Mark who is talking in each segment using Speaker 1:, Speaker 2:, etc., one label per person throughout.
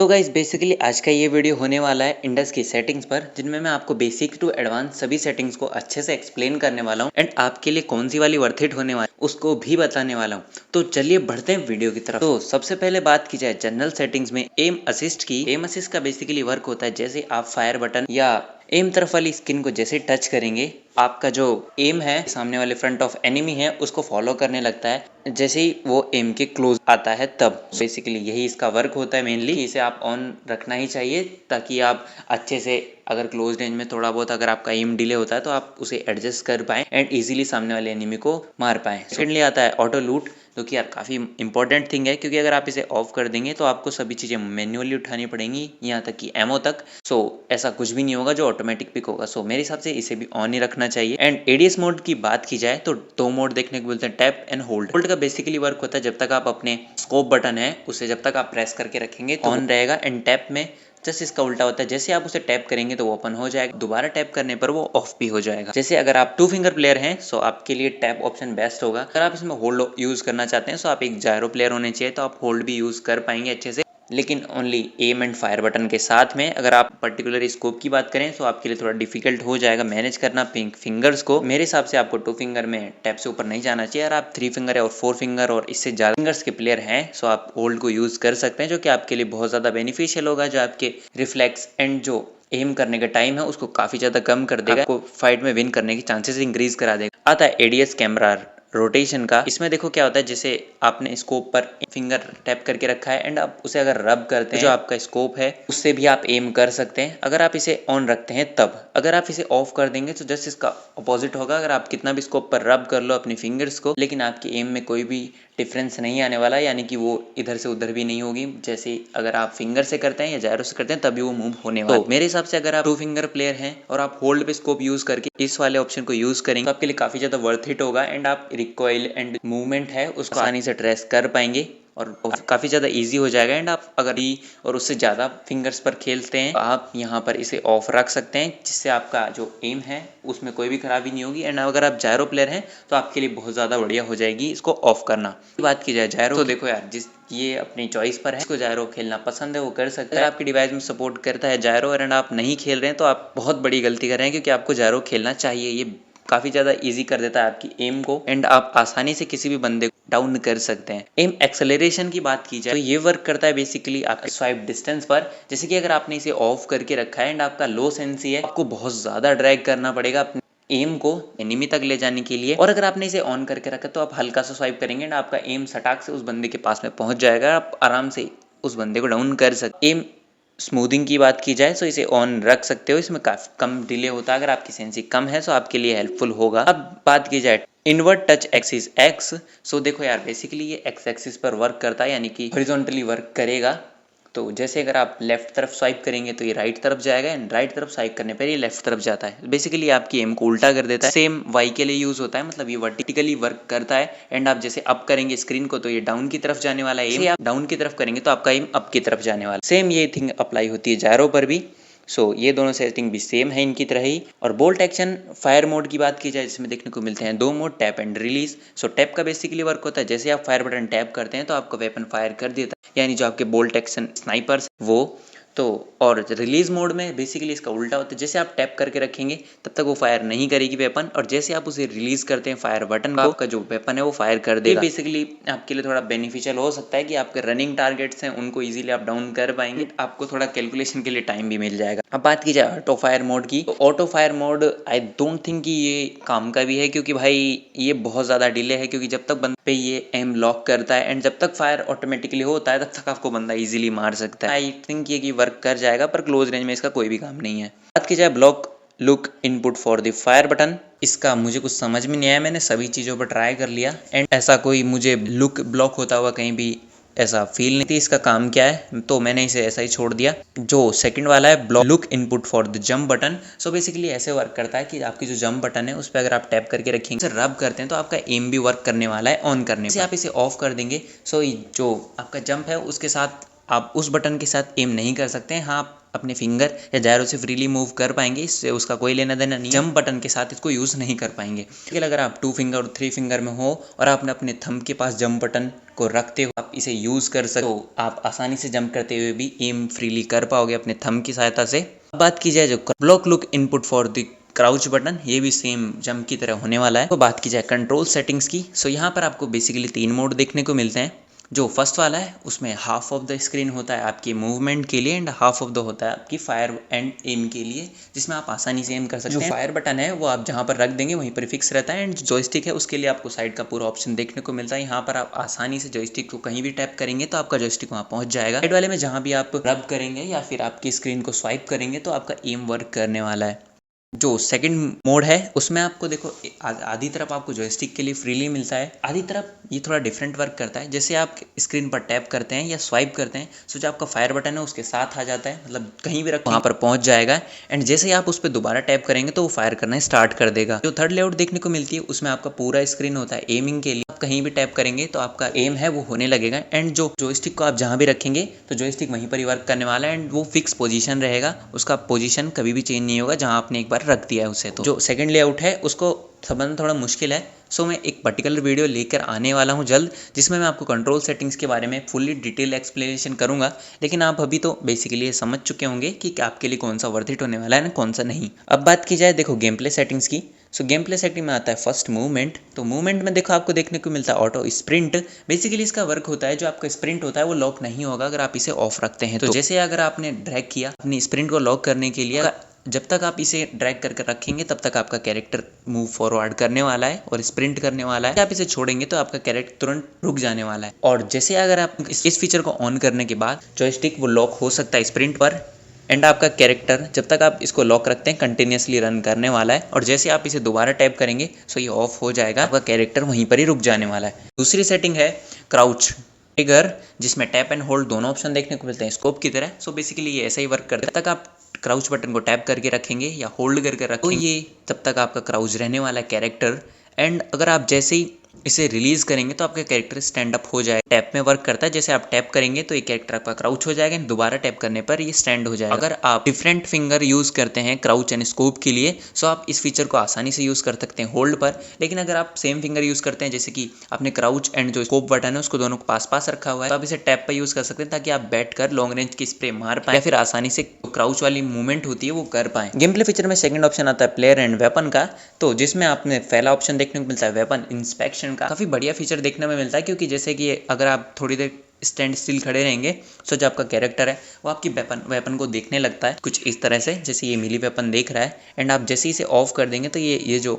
Speaker 1: तो guys basically आज का ये वीडियो होने वाला है इंडस की सेटिंग्स पर, जिनमें मैं आपको बेसिक टू एडवांस सभी सेटिंग्स को अच्छे से एक्सप्लेन करने वाला हूँ एंड आपके लिए कौन सी वाली वर्थ इट होने वाली उसको भी बताने वाला हूँ। तो चलिए बढ़ते हैं वीडियो की तरफ। तो सबसे पहले बात की जाए जनरल सेटिंग्स में एम असिस्ट की। एम असिस्ट का बेसिकली वर्क होता है जैसे आप फायर बटन या एम तरफ वाली स्किन को जैसे टच करेंगे, आपका जो एम है सामने वाले फ्रंट ऑफ एनिमी है उसको फॉलो करने लगता है जैसे ही वो एम के क्लोज आता है तब। बेसिकली यही इसका वर्क होता है मेनली। इसे आप ऑन रखना ही चाहिए ताकि आप अच्छे से अगर क्लोज रेंज में थोड़ा बहुत अगर आपका एम डिले होता है तो आप उसे एडजस्ट कर पाए एंड इजीली सामने वाले एनिमी को मार पाए। सेकेंडली आता है ऑटो लूट, जो कि यार काफ़ी इंपॉर्टेंट थिंग है क्योंकि अगर आप इसे ऑफ कर देंगे तो आपको सभी चीज़ें मैन्युअली उठानी पड़ेंगी यहाँ तक कि एमओ तक। सो ऐसा कुछ भी नहीं होगा जो ऑटोमेटिक पिक होगा। सो मेरे हिसाब से इसे भी ऑन ही रखना चाहिए। एंड एडीएस मोड की बात की जाए तो दो मोड देखने को मिलते हैं, टैप एंड होल्ड। होल्ड का बेसिकली वर्क होता है जब तक आप अपने स्कोप बटन है उसे जब तक आप प्रेस करके रखेंगे तो ऑन रहेगा, एंड टैप में जस्ट इसका उल्टा होता है, जैसे आप उसे टैप करेंगे तो वो ओपन हो जाएगा, दोबारा टैप करने पर वो ऑफ भी हो जाएगा। जैसे अगर आप 2 फिंगर प्लेयर हैं सो आपके लिए टैप ऑप्शन बेस्ट होगा। अगर आप इसमें होल्ड यूज करना चाहते हैं सो आप एक जायरो प्लेयर होने चाहिए तो आप होल्ड भी यूज कर पाएंगे अच्छे से, लेकिन only aim and fire button के साथ में। अगर आप पर्टिकुलर स्कोप की बात करें तो आपके लिए थोड़ा डिफिकल्ट हो जाएगा मैनेज करना फिंगर्स को। मेरे हिसाब से आपको 2 फिंगर में टैप से ऊपर नहीं जाना चाहिए। अगर आप 3 फिंगर और 4 फिंगर और इससे ज्यादा फिंगर्स के प्लेयर हैं सो आप होल्ड को यूज कर सकते हैं, जो कि आपके लिए बहुत ज्यादा बेनिफिशियल होगा, जो आपके रिफ्लेक्स एंड जो एम करने का टाइम है उसको काफी ज्यादा कम कर देगा, आपको फाइट में विन करने की चांसेस इंक्रीज करा देगा। आता है एडीएस कैमरा रोटेशन का। इसमें देखो क्या होता है, जैसे आपने स्कोप पर फिंगर टैप करके रखा है एंड आप उसे अगर रब करते हैं जो आपका स्कोप है उससे भी आप एम कर सकते हैं अगर आप इसे ऑन रखते हैं तब। अगर आप इसे ऑफ कर देंगे तो जस्ट इसका अपोजिट होगा। अगर आप कितना भी स्कोप पर रब कर लो अपनी फिंगर्स को, लेकिन आपकी एम में कोई भी डिफरेंस नहीं आने वाला, यानी कि वो इधर से उधर भी नहीं होगी। जैसे अगर आप फिंगर से करते हैं या जायरो से करते हैं तभी वो मूव होने वाला। तो मेरे हिसाब से अगर आप 2 फिंगर प्लेयर हैं और आप होल्ड पे स्कोप यूज करके इस वाले ऑप्शन को यूज करेंगे तो आपके लिए काफी ज्यादा वर्थ इट होगा एंड आप रिकॉइल एंड मूवमेंट है उसको आसानी से ट्रेस कर पाएंगे और काफी ज्यादा इजी हो जाएगा। एंड आप अगर और उससे ज्यादा फिंगर्स पर खेलते हैं तो आप यहाँ पर इसे ऑफ रख सकते हैं, जिससे आपका जो एम है उसमें कोई भी खराबी नहीं होगी। एंड अगर आप जायरो प्लेयर हैं तो आपके लिए बहुत ज्यादा बढ़िया हो जाएगी इसको ऑफ करना। बात की जाए जायरो तो देखो यार, जिस ये अपनी चॉइस पर है, इसको जायरो खेलना पसंद है वो कर सकता है। अगर आपकी डिवाइस में सपोर्ट करता है जायरो एंड आप नहीं खेल रहे हैं तो आप बहुत बड़ी गलती कर रहे हैं, क्योंकि आपको जायरो खेलना चाहिए। ये काफी ज्यादा इजी कर देता है आपकी एम को एंड आप आसानी से किसी भी बंदे को डाउन कर सकते हैं। एम एक्सेलरेशन की बात की जाए तो ये वर्क करता है बेसिकली आपके स्वाइप डिस्टेंस पर। जैसे कि अगर आपने इसे ऑफ करके रखा है एंड आपका लो सेंसी है, आपको बहुत ज्यादा ड्रैग करना पड़ेगा अपने एम को एनिमी तक ले जाने के लिए। और अगर आपने इसे ऑन करके रखा तो आप हल्का सा स्वाइप करेंगे एंड आपका एम सटाक से उस बंदे के पास में पहुंच जाएगा, आप आराम से उस बंदे को डाउन कर सकते। एम स्मूथिंग की बात की जाए तो इसे ऑन रख सकते हो, इसमें काफी कम डिले होता है। अगर आपकी सेंसी कम है तो आपके लिए हेल्पफुल होगा। अब बात की जाए इनवर्ट टच एक्सिस एक्स, सो देखो यार बेसिकली ये एक्स एक्सिस पर वर्क करता है, यानी कि हॉरिजॉन्टली वर्क करेगा। तो जैसे अगर आप लेफ्ट तरफ स्वाइप करेंगे तो ये राइट तरफ जाएगा एंड राइट तरफ स्वाइप करने पर ये लेफ्ट तरफ जाता है। बेसिकली आपकी एम को उल्टा कर देता है। सेम वाई के लिए यूज होता है, मतलब ये वर्टिकली वर्क करता है एंड आप जैसे अप करेंगे स्क्रीन को तो ये डाउन की तरफ जाने वाला है, आप डाउन की तरफ करेंगे तो आपका एम अप की तरफ जाने वाला है। सेम ये थिंग अप्लाई होती है जायरो पर भी। सो ये दोनों सेटिंग भी सेम है इनकी तरह ही। और बोल्ट एक्शन फायर मोड की बात की जाए जिसमें देखने को मिलते हैं 2 mode, tap and release. So tap का बेसिकली वर्क होता है जैसे आप फायर बटन टैप करते हैं तो आपका वेपन फायर कर देता है, यानी जो आपके बोल्ट एक्शन स्नाइपर्स वो तो। और रिलीज मोड में बेसिकली इसका उल्टा होता है, जैसे आप टैप करके रखेंगे तब तक वो फायर नहीं करेगी वेपन, और जैसे आप उसे रिलीज करते हैं फायर बटन को आपका जो वेपन है वो फायर कर देगा। बेसिकली आपके लिए थोड़ा बेनिफिशियल हो सकता है कि आपके रनिंग टारगेट्स हैं उनको इजीली आप डाउन कर पाएंगे, आपको थोड़ा कैलकुलेशन के लिए टाइम भी मिल जाएगा। अब बात की जाए ऑटो फायर मोड की, तो auto fire mode I don't think कि ये काम का भी है, क्योंकि भाई ये बहुत ज्यादा डिले है, क्योंकि जब तक बंदे पे ये एम लॉक करता है एंड जब तक फायर ऑटोमेटिकली होता है तब तक आपको बंदा इजीली मार सकता है। आई थिंक ये कि वर्क कर जाएगा, पर क्लोज रेंज में इसका कोई भी काम नहीं है। बात की जाए block look input for the fire button, इसका मुझे कुछ समझ में नहीं आया। मैंने सभी चीजों पर ट्राई कर लिया एंड ऐसा कोई मुझे लुक ब्लॉक होता हुआ कहीं भी ऐसा फील नहीं थी। इसका काम क्या है तो मैंने इसे ऐसा ही छोड़ दिया। जो सेकंड वाला है block look input for the jump button, so basically ऐसे वर्क करता है कि आपकी जो जंप बटन है उस पर अगर आप टैप करके रखेंगे रब करते हैं तो आपका एम भी वर्क करने वाला है ऑन करने से। आप इसे ऑफ कर देंगे सो जो आपका जंप है उसके साथ आप उस बटन के साथ एम नहीं कर सकते हैं। हाँ, आप अपने फिंगर या जायरो से फ्रीली मूव कर पाएंगे, इससे उसका कोई लेना देना नहीं। जंप बटन के साथ इसको यूज़ नहीं कर पाएंगे। लेकिन अगर आप 2 फिंगर और 3 फिंगर में हो और आपने अपने थंब के पास जंप बटन को रखते हो, आप इसे यूज़ कर सकते हो। आप आसानी से जंप करते हुए भी एम फ्रीली कर पाओगे अपने थंब की सहायता से। अब बात की जाए जो block look input for the crouch button, ये भी सेम जंप की तरह होने वाला है। तो बात की जाए कंट्रोल सेटिंग्स की, सो यहाँ पर आपको बेसिकली 3 मोड देखने को मिलते हैं। जो फर्स्ट वाला है उसमें हाफ ऑफ द स्क्रीन होता है आपकी मूवमेंट के लिए एंड हाफ ऑफ द होता है आपकी फायर एंड एम के लिए, जिसमें आप आसानी से एम कर सकते हैं। जो फायर बटन है वो आप जहाँ पर रख देंगे वहीं पर फिक्स रहता है एंड जॉयस्टिक है उसके लिए आपको साइड का पूरा ऑप्शन देखने को मिलता है। यहाँ पर आप आसानी से जॉयस्टिक को कहीं भी टैप करेंगे तो आपका जॉयस्टिक वहाँ पहुँच जाएगा। साइड वाले में जहाँ भी आप रब करेंगे या फिर आपकी स्क्रीन को स्वाइप करेंगे तो आपका एम वर्क करने वाला है। जो सेकंड मोड है उसमें आपको देखो आधी तरफ आपको जॉयस्टिक के लिए फ्रीली मिलता है, आधी तरफ ये थोड़ा डिफरेंट वर्क करता है। जैसे आप स्क्रीन पर टैप करते हैं या स्वाइप करते हैं तो जो आपका फायर बटन है उसके साथ आ जाता है, मतलब कहीं भी रख वहाँ पर पहुँच जाएगा एंड जैसे ही आप उस पर दोबारा टैप करेंगे तो वो फायर करना स्टार्ट कर देगा। जो थर्ड लेआउट देखने को मिलती है उसमें आपका पूरा स्क्रीन होता है एमिंग के लिए। आप कहीं भी टैप करेंगे तो आपका एम है वो होने लगेगा एंड जो जॉयस्टिक को आप जहाँ भी रखेंगे तो जॉयस्टिक वहीं पर ही वर्क करने वाला है एंड वो फिक्स पोजीशन रहेगा, उसका पोजीशन कभी भी चेंज नहीं होगा जहाँ आपने एक बार रख दिया है उसे। तो जो सेकंड लेआउट है उसको समझना थोड़ा मुश्किल है, सो मैं एक पर्टिकुलर वीडियो लेकर आने वाला हूँ जल्द, जिसमें मैं आपको कंट्रोल सेटिंग्स के बारे में फुल्ली डिटेल एक्सप्लेनेशन करूंगा। लेकिन आप अभी तो बेसिकली ये समझ चुके होंगे कि आपके लिए कौन सा वर्थ इट होने वाला है ना कौन सा नहीं। अब बात की जाए देखो गेम प्ले सेटिंग्स की, सो गेम प्ले सेटिंग में आता है फर्स्ट मूवमेंट। तो मूवमेंट में देखो आपको देखने को मिलता है ऑटो स्प्रिंट। बेसिकली इसका वर्क होता है जो आपका स्प्रिंट होता है वो लॉक नहीं होगा अगर आप इसे ऑफ रखते हैं। तो जैसे अगर आपने ड्रैग किया अपनी स्प्रिंट को लॉक करने के लिए, जब तक आप इसे ड्रैग करके रखेंगे तब तक आपका कैरेक्टर मूव फॉरवर्ड करने वाला है और स्प्रिंट करने वाला है। आप इसे छोड़ेंगे तो आपका कैरेक्टर तुरंत रुक जाने वाला है। और जैसे अगर आप इस फीचर को ऑन करने के बाद जॉयस्टिक वो लॉक हो सकता है स्प्रिंट पर एंड आपका कैरेक्टर जब तक आप इसको लॉक रखते हैं कंटिन्यूसली रन करने वाला है और जैसे आप इसे दोबारा टैप करेंगे सो ये ऑफ हो जाएगा, आपका कैरेक्टर वहीं पर ही रुक जाने वाला है। दूसरी सेटिंग है क्राउच ट्रिगर, जिसमें टैप एंड होल्ड दोनों ऑप्शन देखने को मिलते हैं स्कोप की तरह। सो बेसिकली ये ऐसा ही वर्क करता है, जब तक आप क्राउच बटन को टैप करके रखेंगे या होल्ड करके रखेंगे तो ये तब तक आपका क्राउच रहने वाला है कैरेक्टर एंड अगर आप जैसे ही इसे रिलीज करेंगे तो आपका कैरेक्टर स्टैंड अप हो जाएगा। टैप में वर्क करता है, जैसे आप टैप करेंगे तो ये कैरेक्टर आपका क्राउच हो जाएगा, दोबारा टैप करने पर ये स्टैंड हो जाएगा। अगर आप डिफरेंट फिंगर यूज करते हैं क्राउच एंड स्कोप के लिए सो आप इस फीचर को आसानी से यूज कर सकते हैं होल्ड पर। लेकिन अगर आप सेम फिंगर यूज करते हैं, जैसे कि आपने क्राउच एंड जो स्कोप बटन है उसको दोनों को पास पास रखा हुआ है, तो आप इसे टैप पर यूज कर सकते हैं ताकि आप बैठ कर लॉन्ग रेंज की स्प्रे मार पाए या फिर आसानी से क्राउच वाली मूवमेंट होती है वो कर पाए। गेम प्ले फीचर में सेकंड ऑप्शन आता है प्लेयर एंड वेपन का, तो जिसमें आपने पहला ऑप्शन देखने को मिलता है वेपन इंस्पेक्शन का। काफी बढ़िया फीचर देखने में मिलता है क्योंकि जैसे कि अगर आप थोड़ी देर स्टैंड स्टिल खड़े रहेंगे तो जो आपका कैरेक्टर है वो आपकी वेपन को देखने लगता है कुछ इस तरह से, जैसे ये मिली वेपन देख रहा है एंड आप जैसे ही इसे ऑफ कर देंगे तो ये जो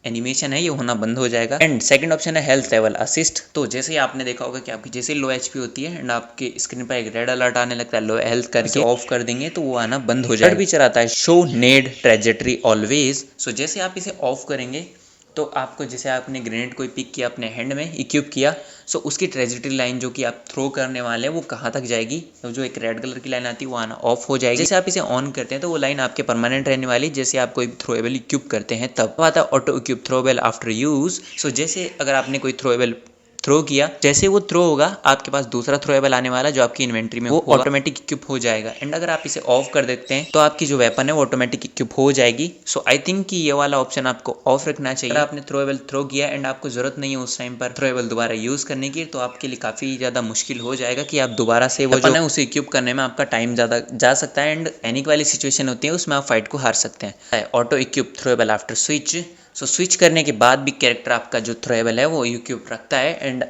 Speaker 1: एनिमेशन है ये होना बंद हो जाएगा। एंड सेकंड ऑप्शन है हेल्थ लेवल असिस्ट, तो जैसे ही आपने देखा होगा कि आपकी जैसे लो एचपी होती है एंड आपके स्क्रीन पर एक रेड अलर्ट आने लगता है लो हेल्थ करके ऑफ कर देंगे तो वो आना बंद हो जाएगा। फीचर आता है शो नेड ट्रेजेक्टरी ऑलवेज, सो जैसे आप इसे ऑफ करेंगे तो आपको जैसे आपने ग्रेनेड कोई पिक किया अपने हैंड में इक्विप किया सो उसकी ट्रेजेक्टरी लाइन जो कि आप थ्रो करने वाले हैं वो कहाँ तक जाएगी, तो जो एक रेड कलर की लाइन आती है वो आना ऑफ हो जाएगी। जैसे आप इसे ऑन करते हैं तो वो लाइन आपके परमानेंट रहने वाली, जैसे आप कोई थ्रोएबल इक्विप करते हैं तब आता है auto equip throwable after use. So जैसे अगर आपने कोई थ्रोएबल थ्रो किया, जैसे वो थ्रो होगा आपके पास दूसरा थ्रोएबल आने वाला जो आपकी इन्वेंट्री में वो ऑटोमेटिक इक्विप हो जाएगा एंड अगर आप इसे ऑफ कर देते हैं तो आपकी जो वेपन है वो ऑटोमेटिक इक्विप हो जाएगी। सो आई थिंक कि ये वाला ऑप्शन आपको ऑफ रखना चाहिए। अगर आपने थ्रोएबल थ्रो किया एंड आपको जरूरत नहीं है उस टाइम पर थ्रोएबल दोबारा यूज करने की तो आपके लिए काफी ज्यादा मुश्किल हो जाएगा कि आप दोबारा से वो वेपन है उसे इक्विप करने में आपका टाइम ज्यादा जा सकता है एंड एनिक वाली सिचुएशन होती है उसमें आप फाइट को हार सकते हैं। Auto equip throwable after switch, so switch करने के बाद भी कैरेक्टर आपका जो थ्रोएबल है वो इक्विप रखता है एंड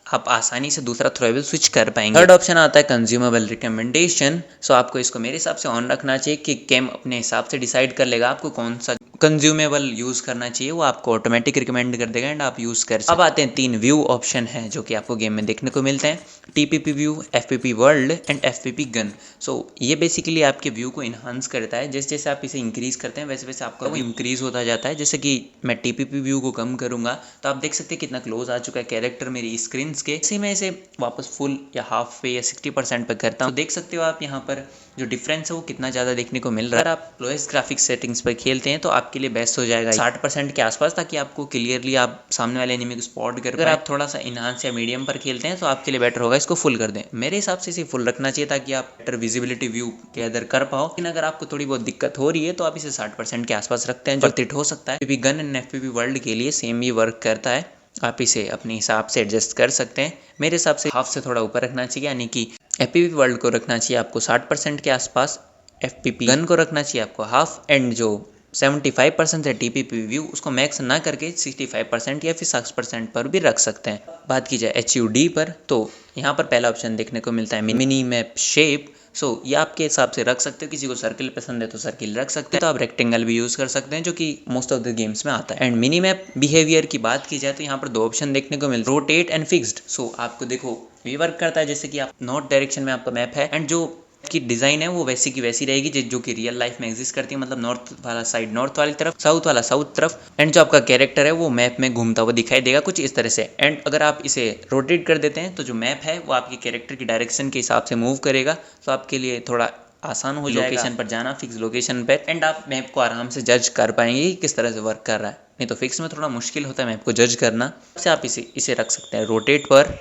Speaker 1: आप आसानी से दूसरा थ्रोएबल स्विच कर पाएंगे। थर्ड ऑप्शन आता है कंज्यूमेबल रिकमेंडेशन, सो आपको इसको मेरे हिसाब से ऑन रखना चाहिए कि गेम अपने हिसाब से डिसाइड कर लेगा आपको कौन सा कंज्यूमेबल यूज करना चाहिए, वो आपको ऑटोमेटिक रिकमेंड कर देगा एंड आप यूज कर सकते हैं। अब आते हैं 3 व्यू ऑप्शन है जो कि आपको गेम में देखने को मिलते हैं, TPP view, FPP world and FPP gun. So ये बेसिकली आपके व्यू को इन्हांस करता है, जैसे जैसे आप इसे इंक्रीज करते हैं वैसे वैसे आपका वो इंक्रीज होता जाता है। जैसे कि मैं टीपीपी व्यू को कम करूंगा तो आप देख सकते हैं कितना क्लोज आ चुका है कैरेक्टर मेरी स्क्रीन के। इसी में इसे वापस फुल या हाफ पे या 60% पे करता हूँ, तो देख सकते हो आप यहाँ पर जो डिफरेंस है वो कितना ज़्यादा देखने को मिल रहा है। अगर आप लोएस्ट ग्राफिक्स सेटिंग्स पर खेलते हैं तो आप आपके लिए बेस्ट हो जाएगा 60% के आसपास, ताकि आपको क्लियरली आप सामने वाले एनिमी को स्पॉट कर। अगर आप थोड़ा सा इनहांस या मीडियम पर खेलते हैं तो आपके लिए बेटर होगा इसको फुल कर दें। मेरे हिसाब से इसे फुल रखना चाहिए ताकि आप बेटर विजिबिलिटी व्यू गैदर कर पाओ। लेकिन अगर आपको थोड़ी बहुत दिक्कत हो रही है तो आप इसे 60% के आसपास रखते हैं, जो वर्थ इट हो सकता है। गन एंड एफपीवी वर्ल्ड के लिए सेम ही वर्क करता है, आप इसे अपने हिसाब से एडजस्ट कर सकते हैं। मेरे हिसाब से हाफ से थोड़ा ऊपर रखना चाहिए, यानी कि एफपीवी वर्ल्ड को रखना चाहिए आपको 60% के आसपास, एफपीपी गन को रखना चाहिए आपको हाफ, एंड जो 75% है टीपीपी व्यू उसको मैक्स ना करके 65% या फिर 60% पर भी रख सकते हैं। बात की जाए HUD पर, तो यहाँ पर पहला ऑप्शन देखने को मिलता है मिनी मैप शेप। सो ये आपके हिसाब से रख सकते हो, किसी को सर्किल पसंद है तो सर्किल रख सकते हैं, तो आप रेक्टेंगल भी यूज़ कर सकते हैं जो कि मोस्ट ऑफ द गेम्स में आता है। एंड मिनी मैप बिहेवियर की बात की जाए तो यहाँ पर 2 ऑप्शन देखने को मिलते हैं, रोटेट एंड फिक्स्ड। सो आपको देखो ये वर्क करता है जैसे कि आप नॉर्थ डायरेक्शन में आपका मैप है, एंड जो की डिज़ाइन है वो वैसी की वैसी रहेगी जो कि रियल लाइफ में एग्जिस्ट करती है, मतलब नॉर्थ वाला साइड नॉर्थ वाली तरफ, साउथ वाला साउथ तरफ, एंड जो आपका कैरेक्टर है वो मैप में घूमता हुआ दिखाई देगा कुछ इस तरह से। एंड अगर आप इसे रोटेट कर देते हैं तो जो मैप है वो आपके कैरेक्टर की डायरेक्शन के हिसाब से मूव करेगा, तो आपके लिए थोड़ा आसान हो जाएगा लोकेशन पर जाना, फिक्स लोकेशन पर, एंड आप मैप को आराम से जज कर पाएंगे कि किस तरह से वर्क कर रहा है। नहीं तो फिक्स में थोड़ा मुश्किल होता है मैप को जज करना, से आप इसे रख सकते हैं रोटेट पर।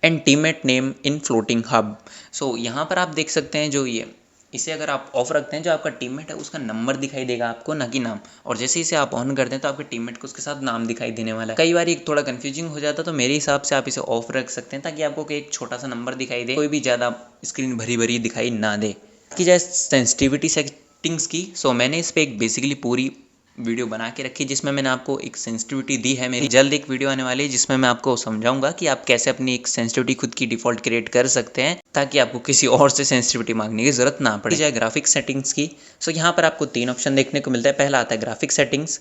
Speaker 1: And teammate name in floating hub. So यहाँ पर आप देख सकते हैं जो ये इसे अगर आप ऑफ रखते हैं जो आपका टीममेट है उसका नंबर दिखाई देगा आपको, ना कि नाम, और जैसे इसे आप ऑन करते हैं तो आपके टीममेट को उसके साथ नाम दिखाई देने वाला है। कई बार एक थोड़ा कंफ्यूजिंग हो जाता है, तो मेरे हिसाब से आप इसे ऑफ रख सकते हैं ताकि आपको एक छोटा सा नंबर दिखाई दे, कोई भी ज़्यादा स्क्रीन भरी भरी दिखाई ना दे। की जाए सेंसिटिविटी सेटिंग्स की, सो मैंने इस पर एक बेसिकली पूरी वीडियो बना के रखी जिसमें मैंने आपको एक सेंसिटिविटी दी है। मेरी जल्द एक वीडियो आने वाली है जिसमें मैं आपको समझाऊंगा कि आप कैसे अपनी एक सेंसिटिविटी खुद की डिफॉल्ट क्रिएट कर सकते हैं ताकि आपको किसी और से सेंसिटिविटी मांगने की जरूरत ना पड़े। जाए ग्राफिक सेटिंग्स की, सो यहाँ पर आपको 3 ऑप्शन देखने को मिलता है। पहला आता है ग्राफिक सेटिंग्स,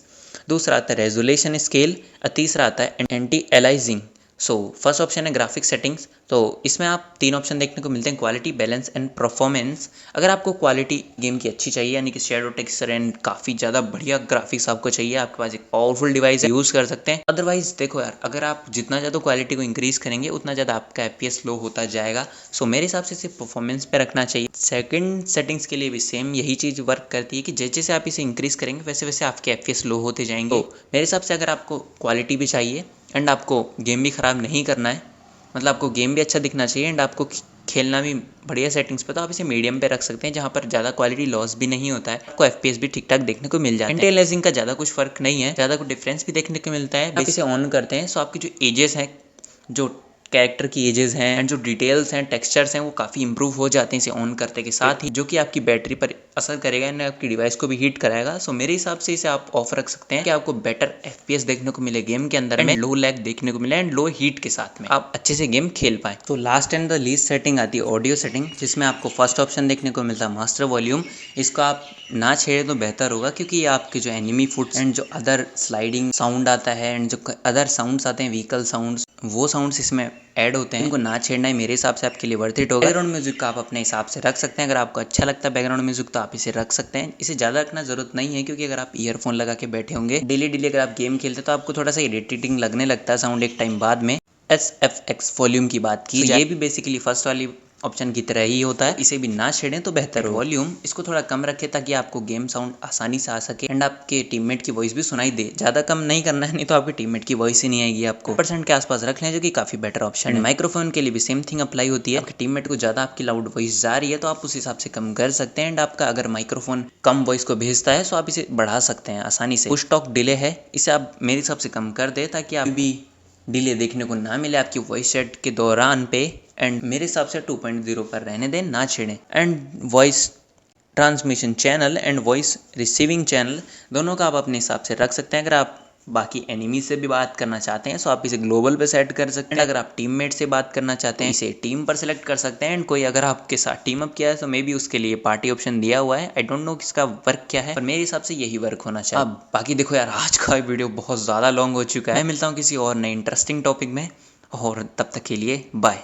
Speaker 1: दूसरा आता है रेजोल्यूशन स्केल, और तीसरा आता है anti aliasing. So first option है ग्राफिक सेटिंग्स, तो इसमें आप 3 ऑप्शन देखने को मिलते हैं, क्वालिटी, बैलेंस एंड परफॉर्मेंस। अगर आपको क्वालिटी गेम की अच्छी चाहिए, यानी कि शेडो टेक्सचर एंड काफ़ी ज़्यादा बढ़िया ग्राफिक्स आपको चाहिए, आपके पास एक पावरफुल डिवाइस है, यूज़ कर सकते हैं। अदरवाइज देखो यार, अगर आप जितना ज़्यादा क्वालिटी को इंक्रीज़ करेंगे उतना ज़्यादा आपका FPS लो होता जाएगा। सो मेरे हिसाब से इसे परफॉर्मेंस पे रखना चाहिए। सेकंड सेटिंग्स के लिए भी सेम यही चीज़ वर्क करती है कि जैसे जैसे आप इसे इंक्रीज़ करेंगे वैसे वैसे आपके FPS लो होते जाएंगे। तो मेरे हिसाब से अगर आपको क्वालिटी भी चाहिए एंड आपको गेम भी ख़राब नहीं करना है, मतलब आपको गेम भी अच्छा दिखना चाहिए एंड आपको खेलना भी बढ़िया सेटिंग्स पे, तो आप इसे मीडियम पे रख सकते हैं जहाँ पर ज़्यादा क्वालिटी लॉस भी नहीं होता है, आपको FPS भी ठीक ठाक देखने को मिल जाता है। एंटी एलाइजिंग का ज़्यादा कुछ फर्क नहीं है, ज़्यादा कुछ डिफरेंस भी देखने को मिलता है। आप इसे ऑन करते हैं सो आपकी जो एजेस हैं, जो कैरेक्टर की एजेस हैं एंड जो डिटेल्स हैं, टेक्सचर्स हैं, वो काफ़ी इंप्रूव हो जाते हैं इसे ऑन करते के साथ ही, जो कि आपकी बैटरी पर असर करेगा एंड आपकी डिवाइस को भी हीट कराएगा। सो मेरे हिसाब से इसे आप ऑफ रख सकते हैं कि आपको बेटर FPS देखने को मिले गेम के अंदर में, लो लैग देखने को मिले एंड लो हीट के साथ में आप अच्छे से गेम खेल पाए। तो last and the least setting आती है ऑडियो सेटिंग, जिसमें आपको फर्स्ट ऑप्शन देखने को मिलता है मास्टर वॉल्यूम। इसको आप ना छेड़े तो बेहतर होगा, क्योंकि ये आपके जो एनिमी फुट एंड जो अदर स्लाइडिंग साउंड आता है एंड जो अदर साउंड्स आते हैं, व्हीकल साउंड्स, वो साउंड्स इसमें ऐड होते हैं, इनको ना छेड़ना ही मेरे हिसाब से आपके लिए वर्थ इट होगा। बैकग्राउंड म्यूजिक का आप अपने हिसाब से रख सकते हैं, अगर आपको अच्छा लगता है बैकग्राउंड म्यूजिक तो आप इसे रख सकते हैं। इसे ज़्यादा रखना जरूरत नहीं है, क्योंकि अगर आप ईयरफोन लगा के बैठे होंगे डेली अगर आप गेम खेलते तो आपको थोड़ा सा इरिटेटिंग लगने लगता है साउंड एक टाइम बाद में। SFX वॉल्यूम की बात की जाए, ये भी बेसिकली फर्स्ट वाली ऑप्शन की तरह ही होता है, इसे भी ना छेड़ें तो बेहतर हो। वॉल्यूम इसको थोड़ा कम रखें ताकि आपको गेम साउंड आसानी से आ सके एंड आपके टीममेट की वॉइस भी सुनाई दे। ज़्यादा कम नहीं करना है, नहीं तो आपके टीममेट की वॉइस ही नहीं आएगी आपको। % के आसपास रख लें, जो कि काफ़ी बेटर ऑप्शन है। माइक्रोफोन के लिए भी सेम थिंग अप्लाई होती है, आपके टीममेट को ज़्यादा आपकी लाउड वॉइस जा रही है तो आप उस हिसाब से कम कर सकते हैं, एंड आपका अगर माइक्रोफोन कम वॉइस को भेजता है तो आप इसे बढ़ा सकते हैं आसानी से। पुश टॉक डिले है, इसे आप मेरे हिसाब से कम कर दे ताकि आप भी डिले देखने को ना मिले आपकी वॉइस सेट के दौरान पे, एंड मेरे हिसाब से 2.0 पर रहने दें, ना छेड़ें। And voice transmission channel and voice receiving channel दोनों का आप अपने हिसाब से रख सकते हैं। अगर आप बाकी एनिमी से भी बात करना चाहते हैं तो आप इसे ग्लोबल पे सेट कर सकते हैं। अगर आप टीममेट से बात करना चाहते हैं इसे टीम पर सेलेक्ट कर सकते हैं, एंड कोई अगर आपके साथ टीम अप किया है तो मे बी उसके लिए पार्टी ऑप्शन दिया हुआ है। आई डोंट नो किसका वर्क क्या है, पर मेरे हिसाब से यही वर्क होना चाहिए। अब बाकी देखो यार, आज का वीडियो बहुत ज़्यादा लॉन्ग हो चुका है। मैं मिलता हूँ किसी और नए इंटरेस्टिंग टॉपिक में, और तब तक के लिए बाय।